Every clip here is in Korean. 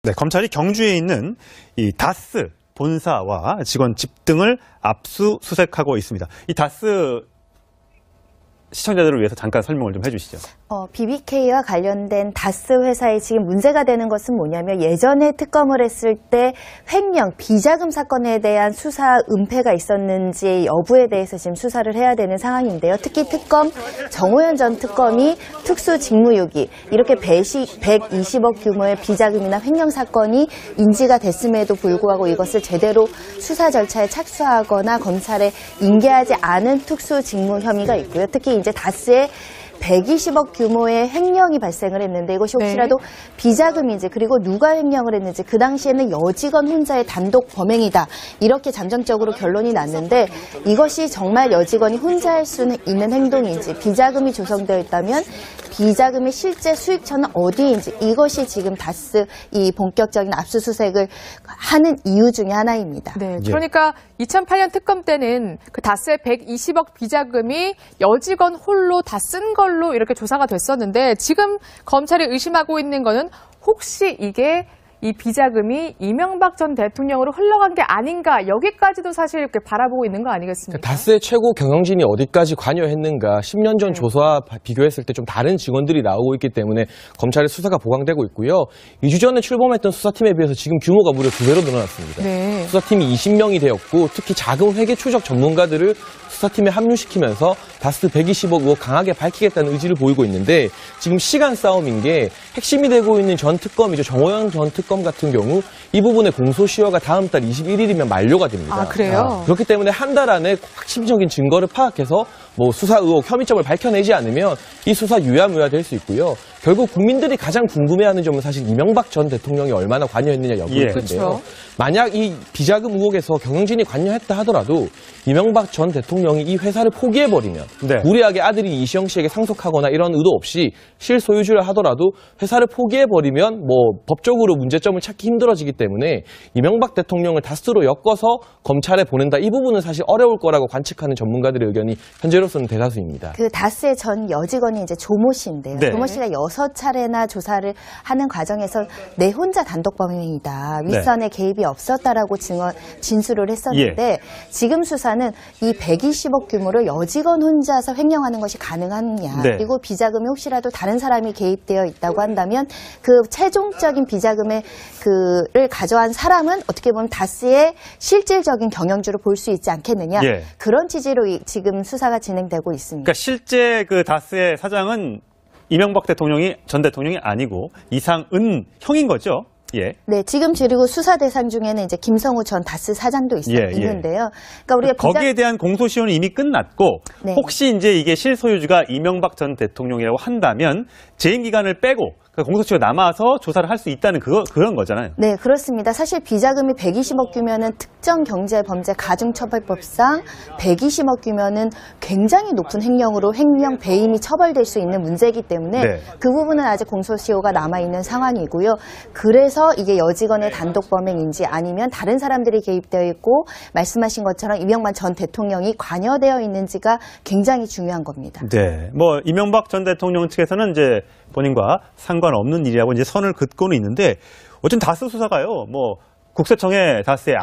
네, 검찰이 경주에 있는 이 다스 본사와 직원 집 등을 압수수색하고 있습니다. 이 다스 시청자들을 위해서 잠깐 설명을 좀 해주시죠. BBK와 관련된 다스 회사에 지금 문제가 되는 것은 뭐냐면 예전에 특검을 했을 때 횡령, 비자금 사건에 대한 수사 은폐가 있었는지 여부에 대해서 지금 수사를 해야 되는 상황인데요. 특히 특검, 정호연 전 특검이 특수직무유기, 이렇게 120억 규모의 비자금이나 횡령 사건이 인지가 됐음에도 불구하고 이것을 제대로 수사 절차에 착수하거나 검찰에 인계하지 않은 특수직무 혐의가 있고요. 특히 이제 다스의 120억 규모의 횡령이 발생을 했는데 이것이 혹시라도 비자금인지 그리고 누가 횡령을 했는지 그 당시에는 여직원 혼자의 단독 범행이다. 이렇게 잠정적으로 결론이 났는데 이것이 정말 여직원이 혼자 할 수 있는 행동인지 비자금이 조성되어 있다면 비자금의 실제 수입처는 어디인지 이것이 지금 다스 이 본격적인 압수수색을 하는 이유 중에 하나입니다. 네, 그러니까 2008년 특검 때는 그 다스의 120억 비자금이 여직원 홀로 다 쓴 걸로 이렇게 조사가 됐었는데 지금 검찰이 의심하고 있는 거는 혹시 이게 이 비자금이 이명박 전 대통령으로 흘러간 게 아닌가 여기까지도 사실 이렇게 바라보고 있는 거 아니겠습니까? 다스의 최고 경영진이 어디까지 관여했는가 10년 전 조사와 비교했을 때 좀 다른 직원들이 나오고 있기 때문에 검찰의 수사가 보강되고 있고요. 2주 전에 출범했던 수사팀에 비해서 지금 규모가 무려 2배로 늘어났습니다. 네. 수사팀이 20명이 되었고 특히 자금 회계 추적 전문가들을 수사팀에 합류시키면서 다스 120억 의혹 강하게 밝히겠다는 의지를 보이고 있는데 지금 시간 싸움인 게 핵심이 되고 있는 전 특검이죠. 정호영 전 특검 같은 경우 이 부분의 공소시효가 다음 달 21일이면 만료가 됩니다. 아, 그래요? 그렇기 때문에 한 달 안에 핵심적인 증거를 파악해서 뭐 수사 의혹, 혐의점을 밝혀내지 않으면 이 수사 유야무야 될 수 있고요. 결국 국민들이 가장 궁금해하는 점은 사실 이명박 전 대통령이 얼마나 관여했느냐 여부일 텐데요. 그렇죠. 만약 이 비자금 의혹에서 경영진이 관여했다 하더라도 이명박 전 대통령이 이 회사를 포기해버리면 무리하게 아들이 이시영 씨에게 상속하거나 이런 의도 없이 실소유주를 하더라도 회사를 포기해버리면 뭐 법적으로 문제점을 찾기 힘들어지기 때문에 이명박 대통령을 다스로 엮어서 검찰에 보낸다. 이 부분은 사실 어려울 거라고 관측하는 전문가들의 의견이 현재로서는 대다수입니다. 그 다스의 전 여직원이 이제 조모 씨인데요. 네. 조모 씨가 6차례나 조사를 하는 과정에서 내 혼자 단독 범행이다. 윗선에 개입이 없었다라고 진술을 했었는데 지금 수사는 이 120억 규모를 여직원 혼자서 횡령하는 것이 가능하느냐. 그리고 비자금이 혹시라도 다른 사람이 개입되어 있다고 한다면 그 최종적인 비자금의 그를 가져간 사람은 어떻게 보면 다스의 실질적인 경영주로 볼 수 있지 않겠느냐. 그런 취지로 지금 수사가 진행되고 있습니다. 그러니까 실제 그 다스의 사장은 이명박 전 대통령이 아니고 이상은 형인 거죠. 네, 지금 그리고 수사 대상 중에는 이제 김성우 전 다스 사장도 있는데요. 그러니까 우리가 거기에 대한 공소시효는 이미 끝났고 혹시 이제 이게 실소유주가 이명박 전 대통령이라고 한다면 재임 기간을 빼고 공소시효가 남아서 조사를 할 수 있다는 그런 거잖아요. 네, 그렇습니다. 사실 비자금이 120억 규면은 특정 경제범죄 가중처벌법상 120억 규면은 굉장히 높은 횡령으로 횡령 배임이 처벌될 수 있는 문제이기 때문에 그 부분은 아직 공소시효가 남아있는 상황이고요. 그래서 이게 여직원의 단독 범행인지 아니면 다른 사람들이 개입되어 있고 말씀하신 것처럼 이명박 전 대통령이 관여되어 있는지가 굉장히 중요한 겁니다. 네, 뭐 이명박 전 대통령 측에서는 이제 본인과 상관없는 일이라고 이제 선을 긋고는 있는데 어쨌든 다스 수사가요. 뭐 국세청에 다스의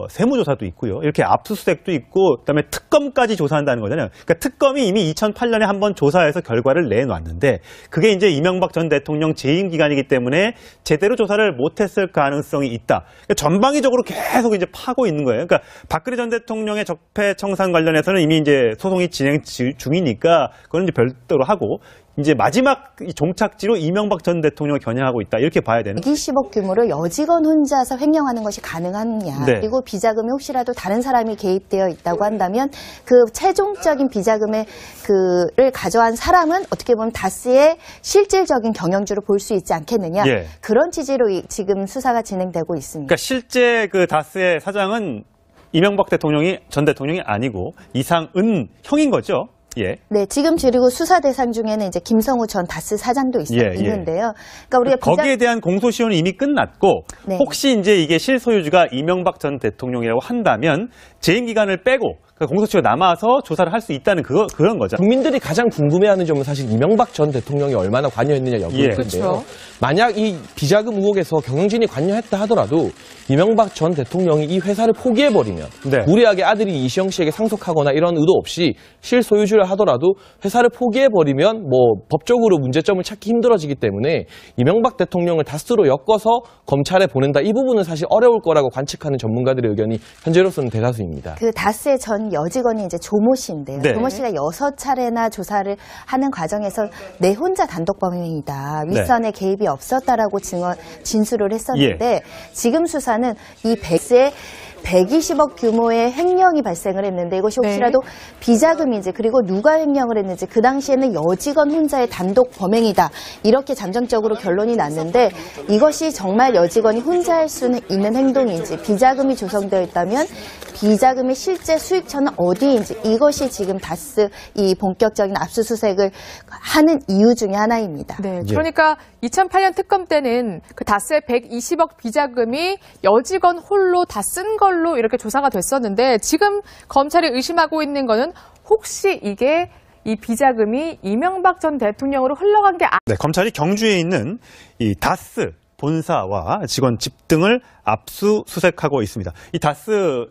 세무조사도 있고요. 이렇게 압수수색도 있고 그다음에 특검까지 조사한다는 거잖아요. 그러니까 특검이 이미 2008년에 한번 조사해서 결과를 내놨는데 그게 이제 이명박 전 대통령 재임 기간이기 때문에 제대로 조사를 못했을 가능성이 있다. 그러니까 전방위적으로 계속 이제 파고 있는 거예요. 그러니까 박근혜 전 대통령의 적폐청산 관련해서는 이미 이제 소송이 진행 중이니까 그건 이제 별도로 하고 이제 마지막 종착지로 이명박 전 대통령을 겨냥하고 있다. 이렇게 봐야 되는. 120억 규모로 여직원 혼자서 횡령하는 것이 가능하느냐. 그리고 비자금이 혹시라도 다른 사람이 개입되어 있다고 한다면 그 최종적인 비자금의 그를 가져간 사람은 어떻게 보면 다스의 실질적인 경영주로 볼 수 있지 않겠느냐. 그런 취지로 지금 수사가 진행되고 있습니다. 그러니까 실제 그 다스의 사장은 이명박 전 대통령이 아니고 이상은 형인 거죠. 네, 지금 그리고 수사 대상 중에는 이제 김성우 전 다스 사장도 있는데요. 그러니까 우리가 거기에 대한 공소시효는 이미 끝났고 혹시 이제 이게 실소유주가 이명박 전 대통령이라고 한다면 재임 기간을 빼고 그러니까 공소시효가 남아서 조사를 할 수 있다는 그런 거죠. 국민들이 가장 궁금해하는 점은 사실 이명박 전 대통령이 얼마나 관여했느냐 여부인데요. 그렇죠. 만약 이 비자금 의혹에서 경영진이 관여했다 하더라도 이명박 전 대통령이 이 회사를 포기해버리면 네. 무리하게 아들이 이시영 씨에게 상속하거나 이런 의도 없이 실소유주를 하더라도 회사를 포기해버리면 뭐 법적으로 문제점을 찾기 힘들어지기 때문에 이명박 대통령을 다스로 엮어서 검찰에 보낸다. 이 부분은 사실 어려울 거라고 관측하는 전문가들의 의견이 현재로서는 대다수입니다. 그 다스의 전 여직원이 이제 조모 씨인데요. 네. 조모 씨가 6차례나 조사를 하는 과정에서 내 혼자 단독 범행이다. 윗선에 개입이 없었다라고 진술을 했었는데 지금 수사는 이 백스의 120억 규모의 횡령이 발생을 했는데 이것이 혹시라도 비자금인지 그리고 누가 횡령을 했는지 그 당시에는 여직원 혼자의 단독 범행이다. 이렇게 잠정적으로 결론이 났는데 이것이 정말 여직원이 혼자 할 수 있는 행동인지 비자금이 조성되어 있다면 비자금의 실제 수익처는 어디인지 이것이 지금 다스 이 본격적인 압수수색을 하는 이유 중에 하나입니다. 네, 그러니까 2008년 특검 때는 그 다스의 120억 비자금이 여직원 홀로 다 쓴 걸로 이렇게 조사가 됐었는데 지금 검찰이 의심하고 있는 거는 혹시 이게 이 비자금이 이명박 전 대통령으로 흘러간 게 네, 검찰이 경주에 있는 이 다스 본사와 직원 집 등을 압수수색하고 있습니다. 이 다스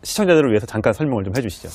시청자들을 위해서 잠깐 설명을 좀 해주시죠.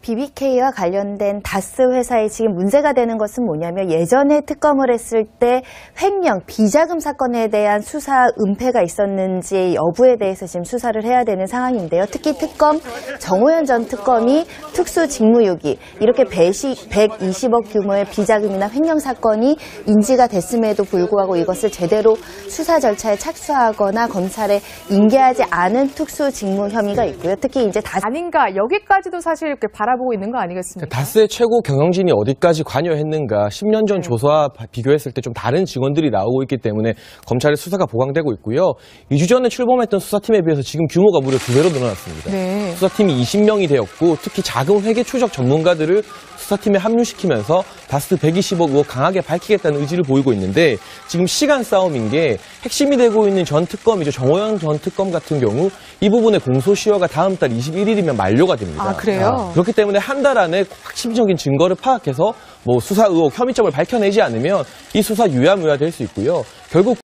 BBK와 관련된 다스 회사에 지금 문제가 되는 것은 뭐냐면 예전에 특검을 했을 때 횡령, 비자금 사건에 대한 수사 은폐가 있었는지 여부에 대해서 지금 수사를 해야 되는 상황인데요. 특히 특검, 정호연 전 특검이 특수 직무유기, 이렇게 120억 규모의 비자금이나 횡령 사건이 인지가 됐음에도 불구하고 이것을 제대로 수사 절차에 착수하거나 검찰에 인계하지 않은 특수 직무 혐의가 있고요. 특히 이제 아닌가 여기까지도 사실 이렇게 바라보고 있는 거 아니겠습니까? 다스의 최고 경영진이 어디까지 관여했는가 10년 전 조사와 비교했을 때 좀 다른 직원들이 나오고 있기 때문에 검찰의 수사가 보강되고 있고요. 2주 전에 출범했던 수사팀에 비해서 지금 규모가 무려 2배로 늘어났습니다. 네. 수사팀이 20명이 되었고 특히 자금 회계 추적 전문가들을 수사팀에 합류시키면서 다스 120억 의혹 강하게 밝히겠다는 의지를 보이고 있는데 지금 시간 싸움인 게 핵심이 되고 있는 전 특검이죠. 정호영 전 특검 같은 경우 이 부분의 공소시효가 다음 달 21일이면 만료가 됩니다. 아, 그래요? 그렇기 때문에 한 달 안에 핵심적인 증거를 파악해서 뭐 수사 의혹, 혐의점을 밝혀내지 않으면 이 수사 유야무야 될 수 있고요. 결국